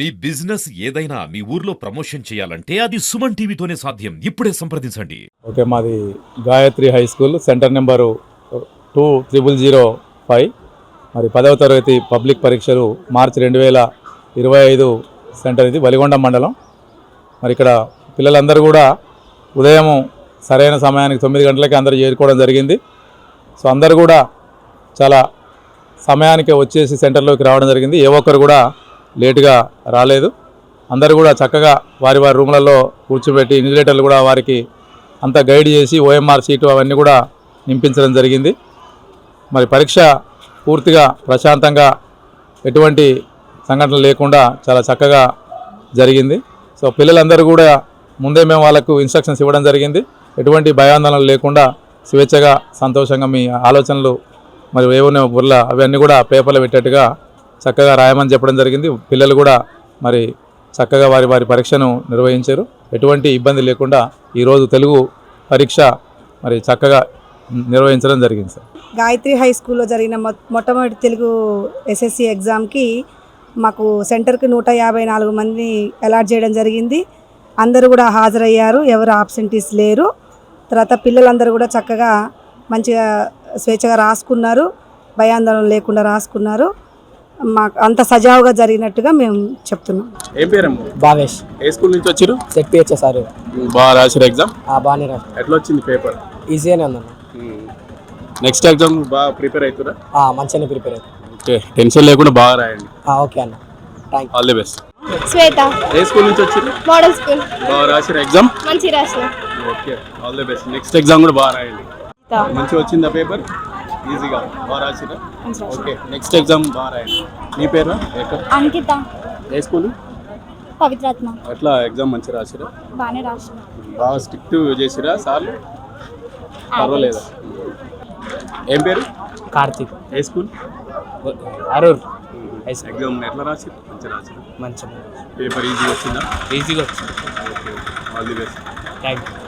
మీ business ఏదైనా మీ ఊర్లో promotion చేయాలంటే అది సుమన్ టీవీతోనే సాధ్యం. ఇప్పుడే సంప్రదించండి. ఓకే, మాది Gayatri high school centre number 2005. మరి 10వ తరగతి పబ్లిక్ పరీక్షలు మార్చి 2025 సెంటర్ ఇది వలిగొండ మండలం. మరి ఇక్కడ పిల్లలందరూ కూడా ఉదయం సరైన సమయానికి 9 గంటలకి అందరూ చేరుకోవడం జరిగింది. సో అందరూ కూడా చాలా సమయానికి వచ్చేసి సెంటర్లోకి రావడం జరిగింది. ఏ ఒక్కరు కూడా లేటుగా రాలేదు. అందరూ కూడా చక్కగా వారి వారి రూమ్లలో కూర్చోబెట్టి ఇన్విజిలేటర్లు కూడా వారికి అంతా గైడ్ చేసి ఓఎంఆర్ షీటు అవన్నీ కూడా నింపించడం జరిగింది. మరి పరీక్ష పూర్తిగా ప్రశాంతంగా ఎటువంటి సంఘటనలు లేకుండా చాలా చక్కగా జరిగింది. సో పిల్లలందరూ కూడా ముందే మేము వాళ్ళకు ఇన్స్ట్రక్షన్స్ ఇవ్వడం జరిగింది. ఎటువంటి భయాందోళనలు లేకుండా స్వేచ్ఛగా సంతోషంగా మీ ఆలోచనలు మరి ఏమన్నా బుర్ర అవన్నీ కూడా పేపర్లో పెట్టేట్టుగా చక్కగా రాయమని చెప్పడం జరిగింది. పిల్లలు కూడా మరి చక్కగా వారి వారి పరీక్షను నిర్వహించారు. ఎటువంటి ఇబ్బంది లేకుండా ఈరోజు తెలుగు పరీక్ష మరి చక్కగా నిర్వహించడం జరిగింది. సార్, గాయత్రి హై స్కూల్లో జరిగిన మొట్టమొదటి తెలుగు ఎస్ఎస్సి ఎగ్జామ్కి మాకు సెంటర్కి 154 మంది అలాట్ చేయడం జరిగింది. అందరూ కూడా హాజరయ్యారు, ఎవరు ఆబ్సెంటీస్ లేరు. తర్వాత పిల్లలందరూ కూడా చక్కగా మంచిగా స్వేచ్ఛగా రాసుకున్నారు, భయాందోళన లేకుండా రాసుకున్నారు. మాకు అంత సజావుగా జరిగినట్టుగా మేము చెప్తున్నాం. ఏం పేరమ్మా? భావేష్. ఏ స్కూల్ నుంచి వచ్చారు? ZPH sir. బాగా రాశారు ఎగ్జామ్? బాగానే రాశారు. ఎట్లా వచ్చింది పేపర్? ఈజీగానే ఉందన్న. నెక్స్ట్ ఎగ్జామ్ బాగా ప్రిపేర్ అవుతారా? మంచిగానే ప్రిపేర్ అవుతారు. ఓకే, టెన్షన్ లేకుండా బాగా రాయండి. ఓకే అన్న, thank you. All the best. Shweta. A school నుంచి వచ్చారు? Model school. బాగా రాశారు ఎగ్జామ్? మంచి రాసిన. Okay, all the best. Next exam కూడా బాగా రాయండి. మంచిగా వచ్చిందా పేపర్? ఈజీగా బాగా రాసిరా? ఓకే, నెక్స్ట్ ఎగ్జామ్ బాగా రాయండి. మీ పేరు? అంకిత. ఏ స్కూల్? పవిత్రాత్మ. ఎట్లా ఎగ్జామ్ మంచిగా రాసిరా? బాగానే రాసిన. బాగా స్ట్రిక్ట్ చేసిరా సార్లు? పర్వాలేదా? ఏం పేరు? కార్తీక్. ఏ స్కూల్? అరూర్. ఎగ్జామ్ ఎట్లా రాసి? మంచిగా రాసిరా? మంచిగా పేపర్ ఈజీ వచ్చిందా? ఈజీగా వచ్చింది. Okay, all the best. Thank you.